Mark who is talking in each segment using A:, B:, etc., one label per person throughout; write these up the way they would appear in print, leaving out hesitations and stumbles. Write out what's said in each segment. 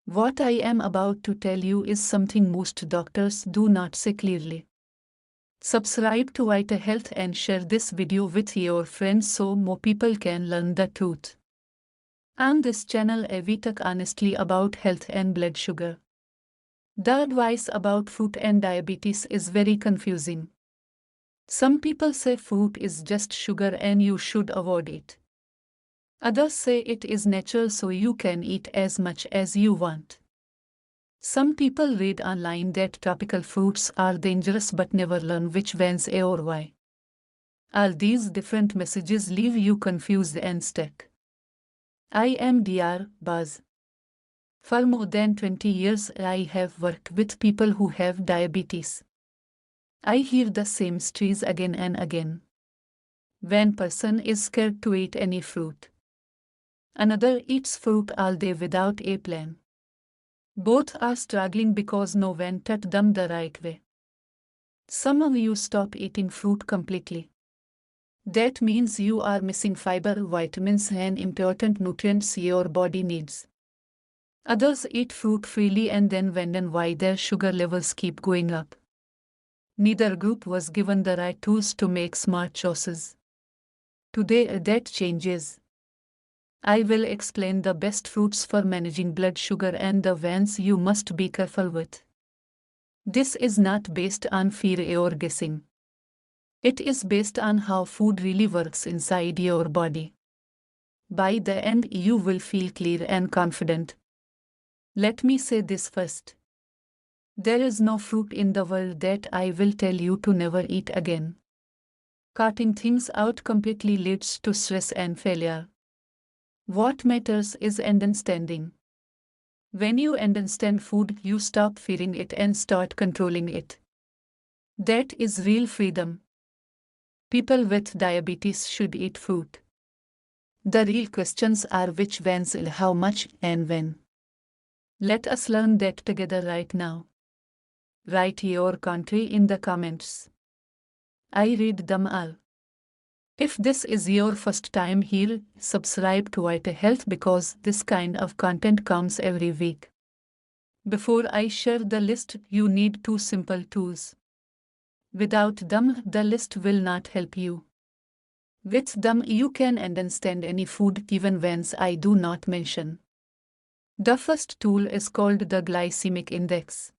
A: What I am about to tell you is something most doctors do not say clearly. Subscribe to Vita Health and share this video with your friends so more people can learn the truth. On this channel we talk honestly about health and blood sugar. The advice about fruit and diabetes is very confusing. Some people say fruit is just sugar and you should avoid it. Others say it is natural so you can eat as much as you want. Some people read online that tropical fruits are dangerous but never learn which ones are or why. All these different messages leave you confused and stuck. I am Dr. Baz. For more than 20 years I have worked with people who have diabetes. I hear the same stories again and again. One person is scared to eat any fruit. Another eats fruit all day without a plan. Both are struggling because no one taught them the right way. Some of you stop eating fruit completely. That means you are missing fiber, vitamins and important nutrients your body needs. Others eat fruit freely and then wonder why their sugar levels keep going up. Neither group was given the right tools to make smart choices. Today that changes. I will explain the best fruits for managing blood sugar and the ones you must be careful with. This is not based on fear or guessing. It is based on how food really works inside your body. By the end, you will feel clear and confident. Let me say this first. There is no fruit in the world that I will tell you to never eat again. Cutting things out completely leads to stress and failure. What matters is understanding. When you understand food, you stop fearing it and start controlling it. That is real freedom. People with diabetes should eat fruit. The real questions are which ones, how much, and when. Let us learn that together right now. Write your country in the comments. I read them all. If this is your first time here, subscribe to Vita Health because this kind of content comes every week. Before I share the list, you need two simple tools. Without them, the list will not help you. With them, you can understand any food even ones I do not mention. The first tool is called the glycemic index.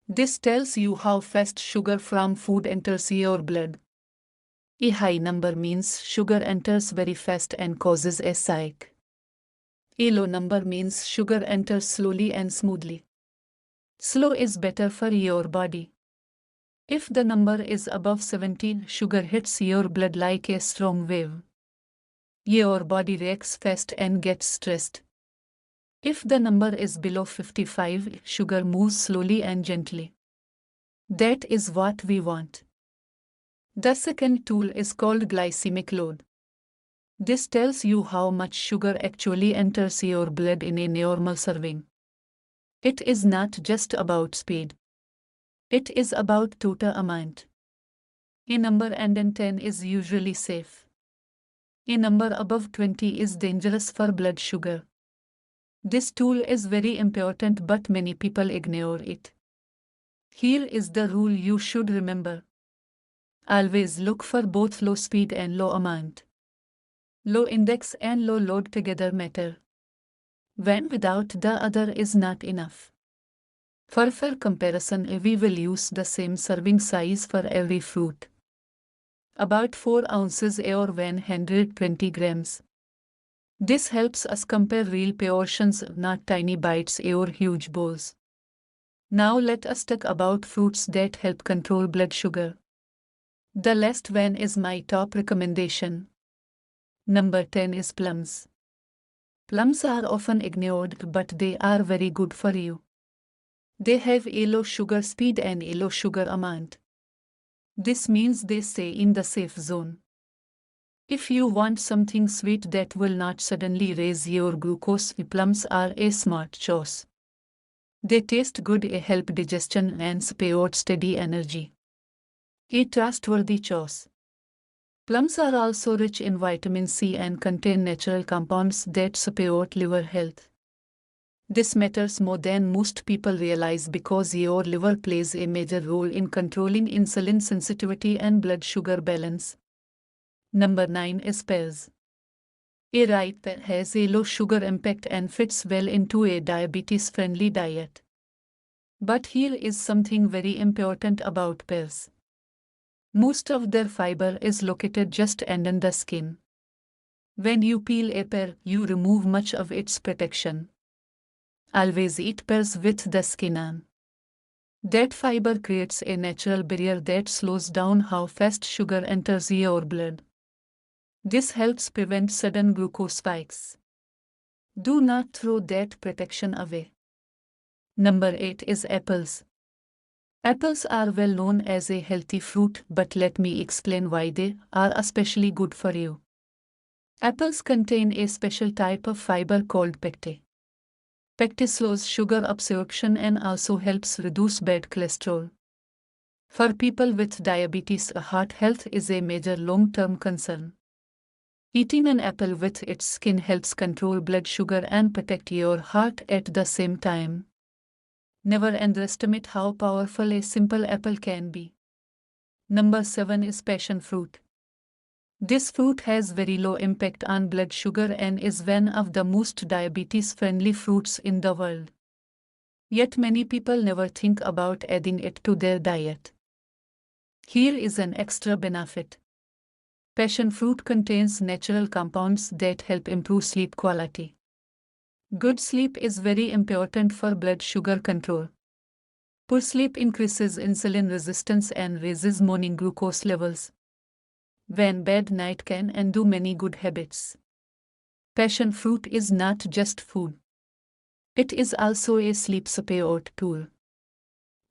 A: This tells you how fast sugar from food enters your blood. A high number means sugar enters very fast and causes a spike. A low number means sugar enters slowly and smoothly. Slow is better for your body. If the number is above 17, sugar hits your blood like a strong wave. Your body reacts fast and gets stressed. If the number is below 55, sugar moves slowly and gently. That is what we want. The second tool is called glycemic load. This tells you how much sugar actually enters your blood in a normal serving. It is not just about speed. It is about total amount. A number under 10 is usually safe. A number above 20 is dangerous for blood sugar. This tool is very important but many people ignore it. Here is the rule you should remember. Always look for both low speed and low amount. Low index and low load together matter. One without the other is not enough. For fair comparison, we will use the same serving size for every fruit. About 4 ounces or 120 grams. This helps us compare real portions, not tiny bites or huge bowls. Now let us talk about fruits that help control blood sugar. The last one is my top recommendation. Number 10 is plums. Plums are often ignored but they are very good for you. They have a low sugar speed and a low sugar amount. This means they stay in the safe zone. If you want something sweet that will not suddenly raise your glucose, plums are a smart choice. They taste good, help digestion and support steady energy. A trustworthy choice. Plums are also rich in vitamin C and contain natural compounds that support liver health. This matters more than most people realize because your liver plays a major role in controlling insulin sensitivity and blood sugar balance. Number 9 is pears. A ripe pear has a low sugar impact and fits well into a diabetes-friendly diet. But here is something very important about pears. Most of their fiber is located just under the skin. When you peel a pear, you remove much of its protection. Always eat pears with the skin on. That fiber creates a natural barrier that slows down how fast sugar enters your blood. This helps prevent sudden glucose spikes. Do not throw that protection away. Number 8 is apples. Apples are well known as a healthy fruit, but let me explain why they are especially good for you. Apples contain a special type of fiber called pectin. Pectin slows sugar absorption and also helps reduce bad cholesterol. For people with diabetes, heart health is a major long-term concern. Eating an apple with its skin helps control blood sugar and protect your heart at the same time. Never underestimate how powerful a simple apple can be. Number 7 is passion fruit. This fruit has very low impact on blood sugar and is one of the most diabetes-friendly fruits in the world. Yet many people never think about adding it to their diet. Here is an extra benefit. Passion fruit contains natural compounds that help improve sleep quality. Good sleep is very important for blood sugar control. Poor sleep increases insulin resistance and raises morning glucose levels. When bad night can undo many good habits. Passion fruit is not just food. It is also a sleep support tool.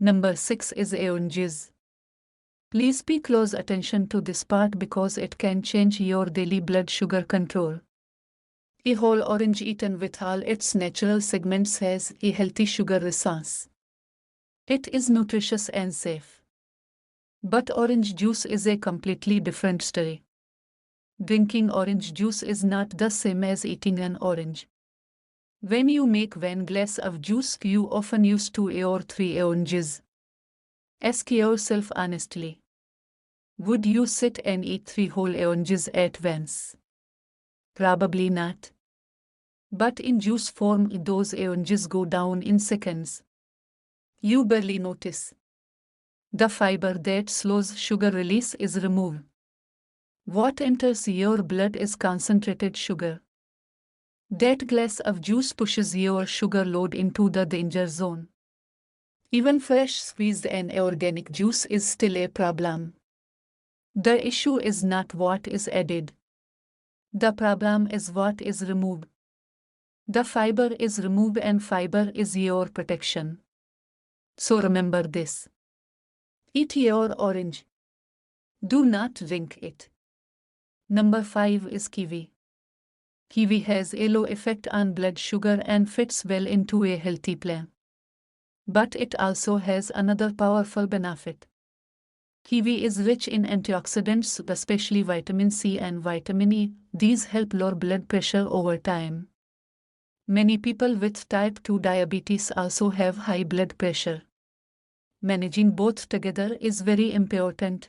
A: Number 6 is oranges. Please pay close attention to this part because it can change your daily blood sugar control. A whole orange eaten with all its natural segments has a healthy sugar response. It is nutritious and safe. But orange juice is a completely different story. Drinking orange juice is not the same as eating an orange. When you make one glass of juice, you often use 2 or 3 oranges. Ask yourself honestly. Would you sit and eat 3 whole oranges at once? Probably not. But in juice form, those oranges go down in seconds. You barely notice. The fiber that slows sugar release is removed. What enters your blood is concentrated sugar. That glass of juice pushes your sugar load into the danger zone. Even fresh squeezed and organic juice is still a problem. The issue is not what is added. The problem is what is removed. The fiber is removed and fiber is your protection. So remember this. Eat your orange. Do not drink it. Number 5 is kiwi. Kiwi has a low effect on blood sugar and fits well into a healthy plan. But it also has another powerful benefit. Kiwi is rich in antioxidants, especially vitamin C and vitamin E. These help lower blood pressure over time. Many people with type 2 diabetes also have high blood pressure. Managing both together is very important.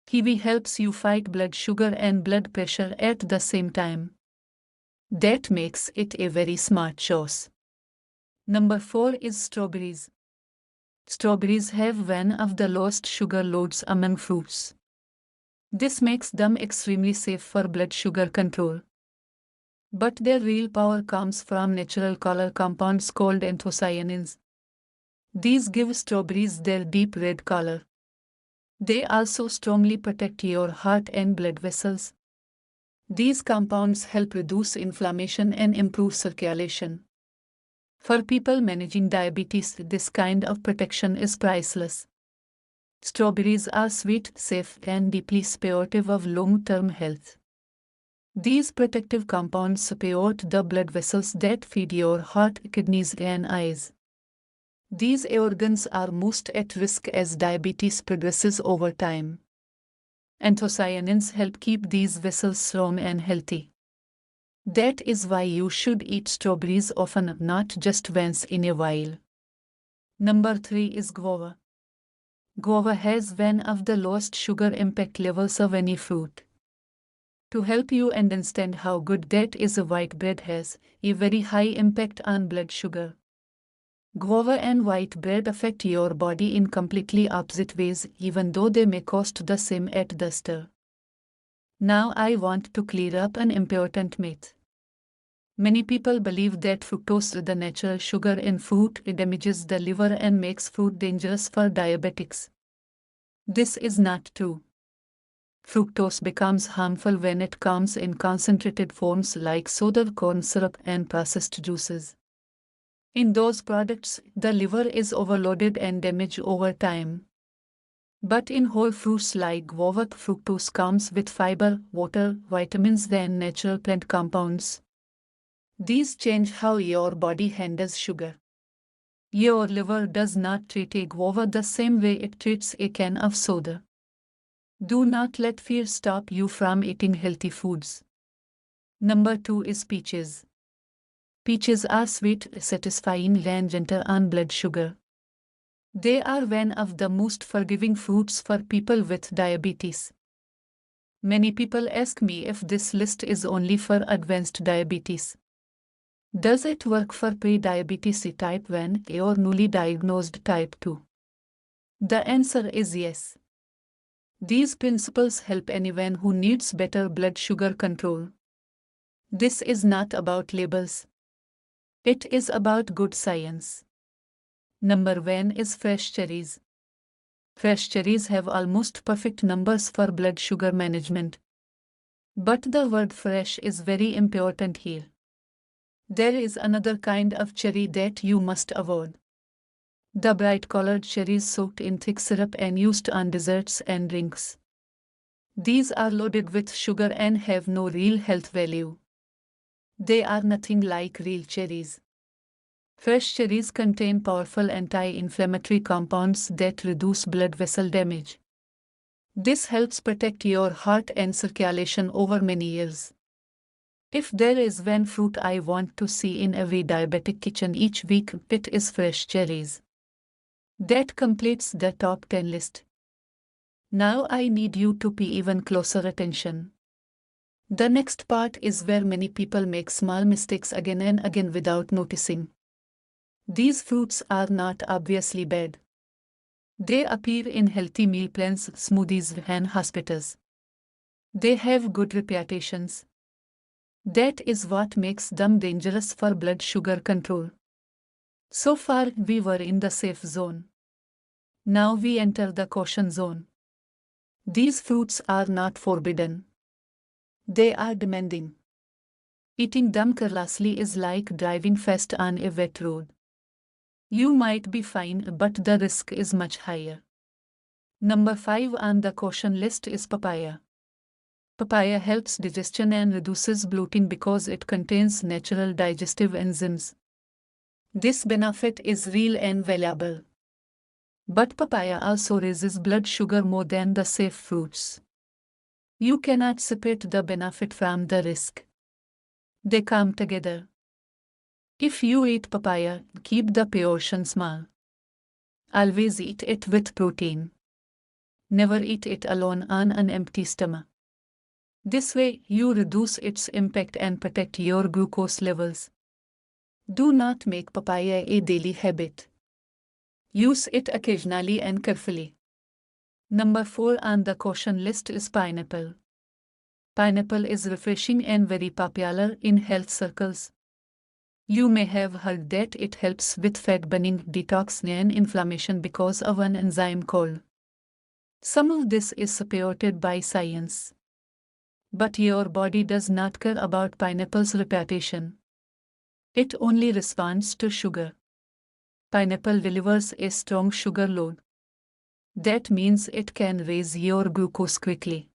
A: Kiwi helps you fight blood sugar and blood pressure at the same time. That makes it a very smart choice. Number 4 is strawberries. Strawberries have one of the lowest sugar loads among fruits. This makes them extremely safe for blood sugar control. But their real power comes from natural color compounds called anthocyanins. These give strawberries their deep red color. They also strongly protect your heart and blood vessels. These compounds help reduce inflammation and improve circulation. For people managing diabetes, this kind of protection is priceless. Strawberries are sweet, safe, and deeply supportive of long-term health. These protective compounds support the blood vessels that feed your heart, kidneys, and eyes. These organs are most at risk as diabetes progresses over time. Anthocyanins help keep these vessels strong and healthy. That is why you should eat strawberries often, not just once in a while. Number 3 is guava. Guava has one of the lowest sugar impact levels of any fruit. To help you understand how good that is, white bread has a very high impact on blood sugar. Guava and white bread affect your body in completely opposite ways, even though they may cost the same at the store. Now I want to clear up an important myth. Many people believe that fructose, the natural sugar in fruit, damages the liver and makes fruit dangerous for diabetics. This is not true. Fructose becomes harmful when it comes in concentrated forms like soda, corn syrup, and processed juices. In those products, the liver is overloaded and damaged over time. But in whole fruits like guava, fructose comes with fiber, water, vitamins, and natural plant compounds. These change how your body handles sugar. Your liver does not treat a guava the same way it treats a can of soda. Do not let fear stop you from eating healthy foods. Number 2 is peaches. Peaches are sweet, satisfying, and gentle on blood sugar. They are one of the most forgiving fruits for people with diabetes. Many people ask me if this list is only for advanced diabetes. Does it work for pre-diabetes type 1 or newly diagnosed type 2? The answer is yes. These principles help anyone who needs better blood sugar control. This is not about labels. It is about good science. Number 1 is fresh cherries. Fresh cherries have almost perfect numbers for blood sugar management. But the word fresh is very important here. There is another kind of cherry that you must avoid. The bright-colored cherries soaked in thick syrup and used on desserts and drinks. These are loaded with sugar and have no real health value. They are nothing like real cherries. Fresh cherries contain powerful anti-inflammatory compounds that reduce blood vessel damage. This helps protect your heart and circulation over many years. If there is one fruit I want to see in every diabetic kitchen each week, it is fresh cherries. That completes the top 10 list. Now I need you to pay even closer attention. The next part is where many people make small mistakes again and again without noticing. These fruits are not obviously bad. They appear in healthy meal plans, smoothies, and hospitals. They have good reputations. That is what makes them dangerous for blood sugar control. So far, we were in the safe zone. Now we enter the caution zone. These fruits are not forbidden. They are demanding. Eating them carelessly is like driving fast on a wet road. You might be fine, but the risk is much higher. Number 5 on the caution list is papaya. Papaya helps digestion and reduces bloating because it contains natural digestive enzymes. This benefit is real and valuable. But papaya also raises blood sugar more than the safe fruits. You cannot separate the benefit from the risk. They come together. If you eat papaya, keep the portion small. Always eat it with protein. Never eat it alone on an empty stomach. This way, you reduce its impact and protect your glucose levels. Do not make papaya a daily habit. Use it occasionally and carefully. Number 4 on the caution list is pineapple. Pineapple is refreshing and very popular in health circles. You may have heard that it helps with fat burning, detox, and inflammation because of an enzyme called. Some of this is supported by science. But your body does not care about pineapple's reputation. It only responds to sugar. Pineapple delivers a strong sugar load. That means it can raise your glucose quickly.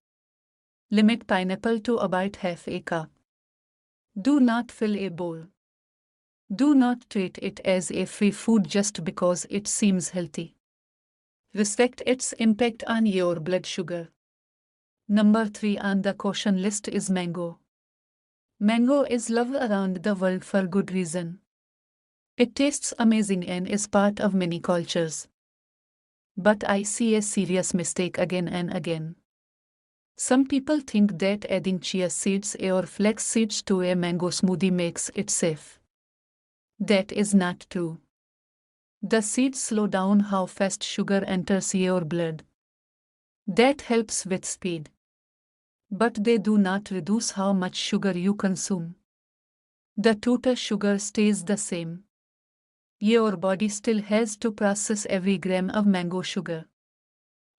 A: Limit pineapple to about half a cup. Do not fill a bowl. Do not treat it as a free food just because it seems healthy. Respect its impact on your blood sugar. Number 3 on the caution list is mango. Mango is loved around the world for good reason. It tastes amazing and is part of many cultures. But I see a serious mistake again and again. Some people think that adding chia seeds or flax seeds to a mango smoothie makes it safe. That is not true. The seeds slow down how fast sugar enters your blood. That helps with speed. But they do not reduce how much sugar you consume. The total sugar stays the same. Your body still has to process every gram of mango sugar.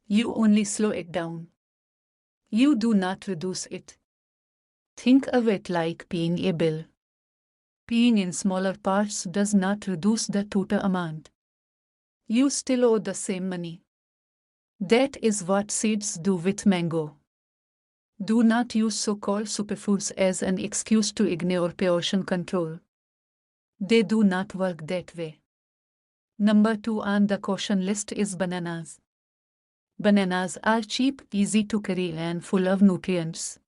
A: You only slow it down. You do not reduce it. Think of it like paying a bill. Paying in smaller parts does not reduce the total amount. You still owe the same money. That is what seeds do with mango. Do not use so-called superfoods as an excuse to ignore portion control. They do not work that way. Number 2 on the caution list is bananas. Bananas are cheap, easy to carry and full of nutrients.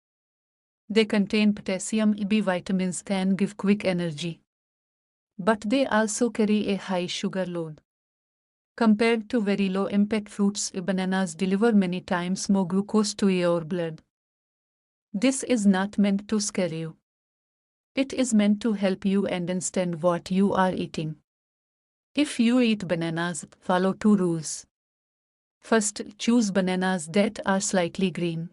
A: They contain potassium, B vitamins and give quick energy. But they also carry a high sugar load. Compared to very low-impact fruits, bananas deliver many times more glucose to your blood. This is not meant to scare you. It is meant to help you understand what you are eating. If you eat bananas, follow 2 rules. First, choose bananas that are slightly green.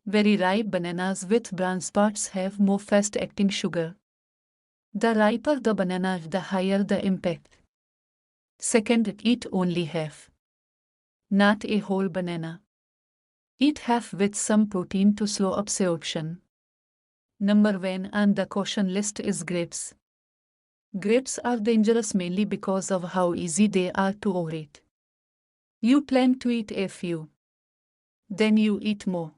A: Very ripe bananas with brown spots have more fast-acting sugar. The riper the banana, the higher the impact. Second, eat only half. Not a whole banana. Eat half with some protein to slow absorption. Number 1 on the caution list is grapes. Grapes are dangerous mainly because of how easy they are to overeat. You plan to eat a few. Then you eat more.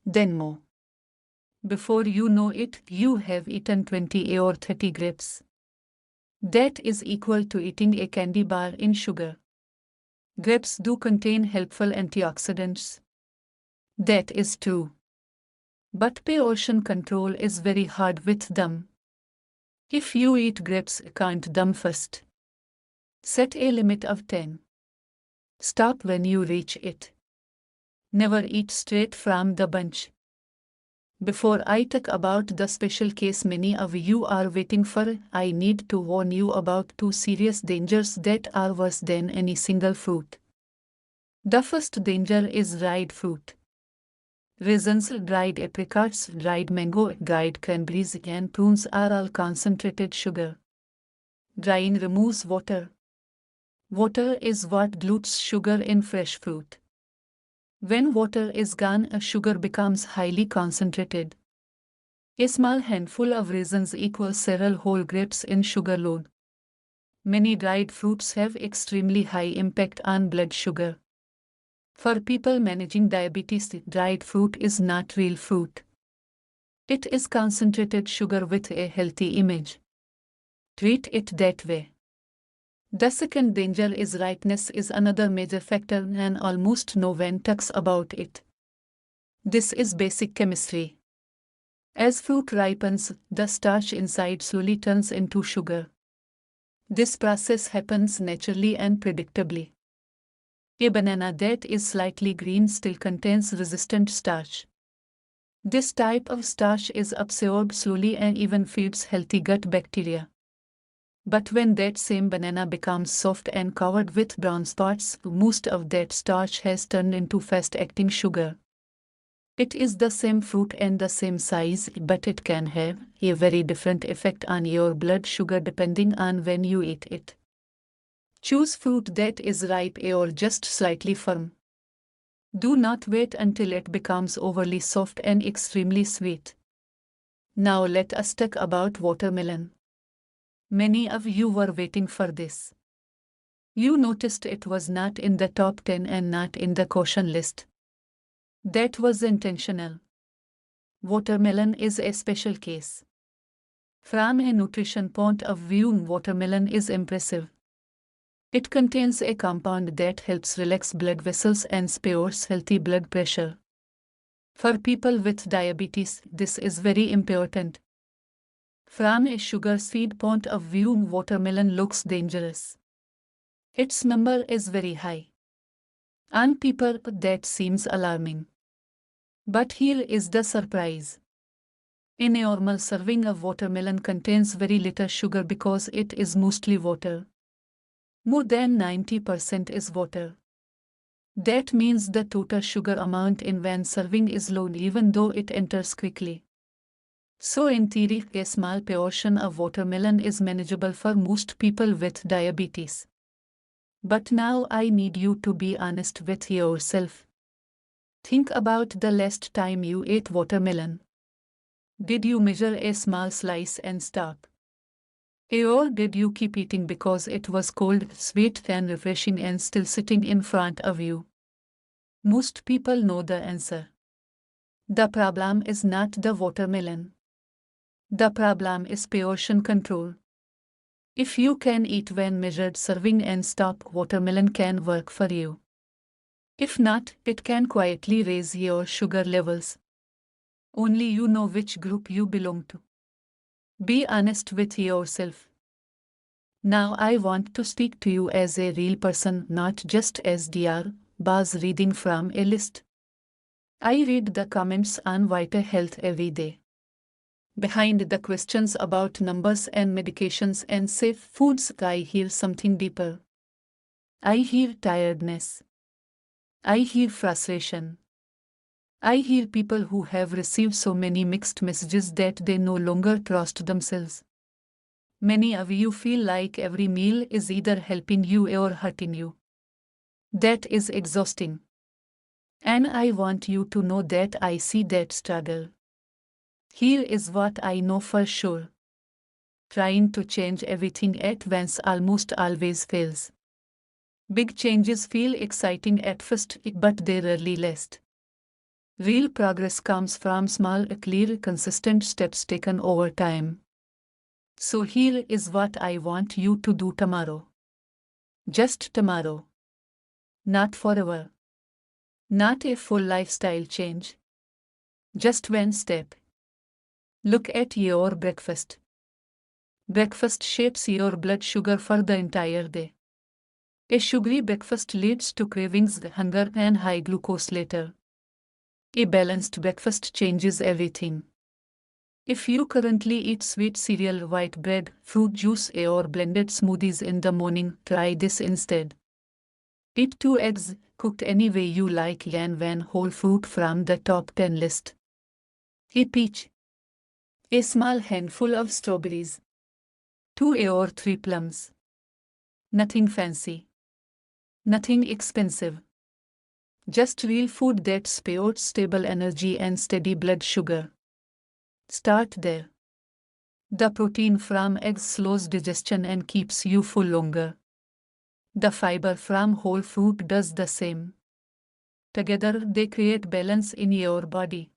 A: Then more. Before you know it, you have eaten 20 or 30 grapes. That is equal to eating a candy bar in sugar. Grapes do contain helpful antioxidants. That is true. But portion control is very hard with them. If you eat grapes, count them first. Set a limit of 10. Stop when you reach it. Never eat straight from the bunch. Before I talk about the special case many of you are waiting for, I need to warn you about 2 serious dangers that are worse than any single fruit. The first danger is dried fruit. Raisins, dried apricots, dried mango, dried cranberries and prunes are all concentrated sugar. Drying removes water. Water is what dilutes sugar in fresh fruit. When water is gone, sugar becomes highly concentrated. A small handful of raisins equals several whole grapes in sugar load. Many dried fruits have extremely high impact on blood sugar. For people managing diabetes, dried fruit is not real fruit. It is concentrated sugar with a healthy image. Treat it that way. The second danger is ripeness is another major factor and almost no one talks about it. This is basic chemistry. As fruit ripens, the starch inside slowly turns into sugar. This process happens naturally and predictably. A banana that is slightly green still contains resistant starch. This type of starch is absorbed slowly and even feeds healthy gut bacteria. But when that same banana becomes soft and covered with brown spots, most of that starch has turned into fast-acting sugar. It is the same fruit and the same size, but it can have a very different effect on your blood sugar depending on when you eat it. Choose fruit that is ripe or just slightly firm. Do not wait until it becomes overly soft and extremely sweet. Now let us talk about watermelon. Many of you were waiting for this. You noticed it was not in the top 10 and not in the caution list. That was intentional. Watermelon is a special case. From a nutrition point of view, watermelon is impressive. It contains a compound that helps relax blood vessels and spares healthy blood pressure. For people with diabetes, this is very important. From a sugar sweet point of view, watermelon looks dangerous. Its number is very high. On paper, that seems alarming. But here is the surprise. A normal serving of watermelon contains very little sugar because it is mostly water. More than 90% is water. That means the total sugar amount in one serving is low even though it enters quickly. So in theory, a small portion of watermelon is manageable for most people with diabetes. But now I need you to be honest with yourself. Think about the last time you ate watermelon. Did you measure a small slice and stop? Or did you keep eating because it was cold, sweet and refreshing and still sitting in front of you? Most people know the answer. The problem is not the watermelon. The problem is portion control. If you can eat when measured serving and stop, watermelon can work for you. If not, it can quietly raise your sugar levels. Only you know which group you belong to. Be honest with yourself. Now I want to speak to you as a real person, not just as Dr. Baz reading from a list. I read the comments on Vital Health every day. Behind the questions about numbers and medications and safe foods, I hear something deeper. I hear tiredness. I hear frustration. I hear people who have received so many mixed messages that they no longer trust themselves. Many of you feel like every meal is either helping you or hurting you. That is exhausting. And I want you to know that I see that struggle. Here is what I know for sure. Trying to change everything at once almost always fails. Big changes feel exciting at first, but they rarely last. Real progress comes from small, clear, consistent steps taken over time. So here is what I want you to do tomorrow. Just tomorrow. Not forever. Not a full lifestyle change. Just one step. Look at your breakfast. Breakfast shapes your blood sugar for the entire day. A sugary breakfast leads to cravings, hunger, and high glucose later. A balanced breakfast changes everything. If you currently eat sweet cereal, white bread, fruit juice, or blended smoothies in the morning, try this instead. Eat 2 eggs, cooked any way you like, and one whole fruit from the top 10 list. A peach. A small handful of strawberries. 2 or 3 plums. Nothing fancy. Nothing expensive. Just real food that supports stable energy and steady blood sugar. Start there. The protein from eggs slows digestion and keeps you full longer. The fiber from whole fruit does the same. Together they create balance in your body.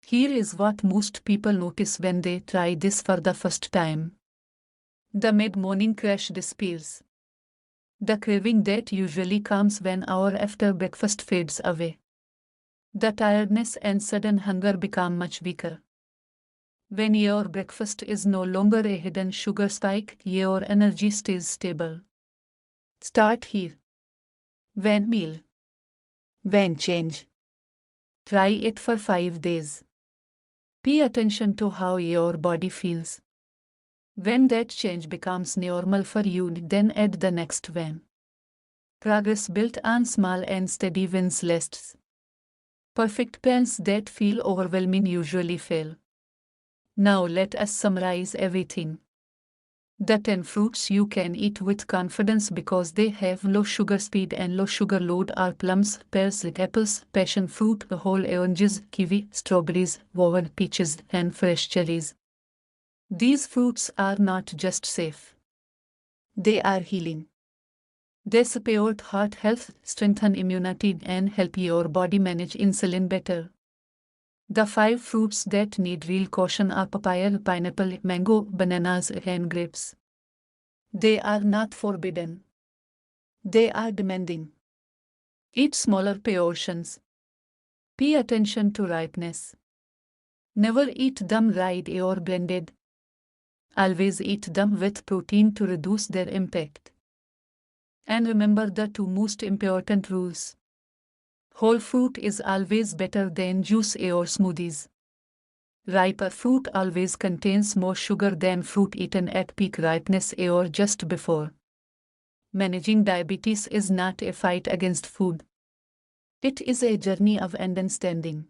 A: Here is what most people notice when they try this for the first time. The mid-morning crash disappears. The craving that usually comes 1 hour after breakfast fades away. The tiredness and sudden hunger become much weaker. When your breakfast is no longer a hidden sugar spike, your energy stays stable. Start here. One meal. One change. Try it for 5 days. Pay attention to how your body feels. When that change becomes normal for you, then add the next one. Progress built on small and steady wins lasts. Perfect plans that feel overwhelming usually fail. Now let us summarize everything. The 10 fruits you can eat with confidence because they have low sugar speed and low sugar load are plums, pears, apples, passion fruit, whole oranges, kiwi, strawberries, woven peaches, and fresh cherries. These fruits are not just safe. They are healing. They support heart health, strengthen immunity, and help your body manage insulin better. The 5 fruits that need real caution are papaya, pineapple, mango, bananas, and grapes. They are not forbidden. They are demanding. Eat smaller portions. Pay attention to ripeness. Never eat them dried or blended. Always eat them with protein to reduce their impact. And remember the two most important rules. Whole fruit is always better than juice or smoothies. Ripe fruit always contains more sugar than fruit eaten at peak ripeness or just before. Managing diabetes is not a fight against food. It is a journey of understanding.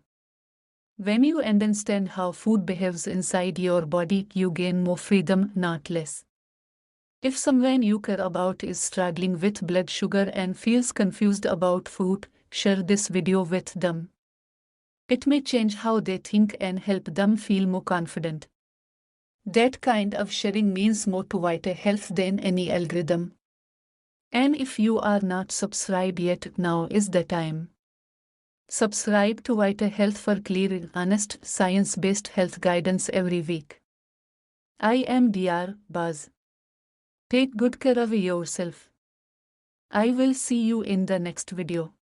A: When you understand how food behaves inside your body, you gain more freedom, not less. If someone you care about is struggling with blood sugar and feels confused about food, share this video with them. It may change how they think and help them feel more confident. That kind of sharing means more to Vita Health than any algorithm. And if you are not subscribed yet, now is the time. Subscribe to Vita Health for clear, honest, science-based health guidance every week. I am Dr. Baz. Take good care of yourself. I will see you in the next video.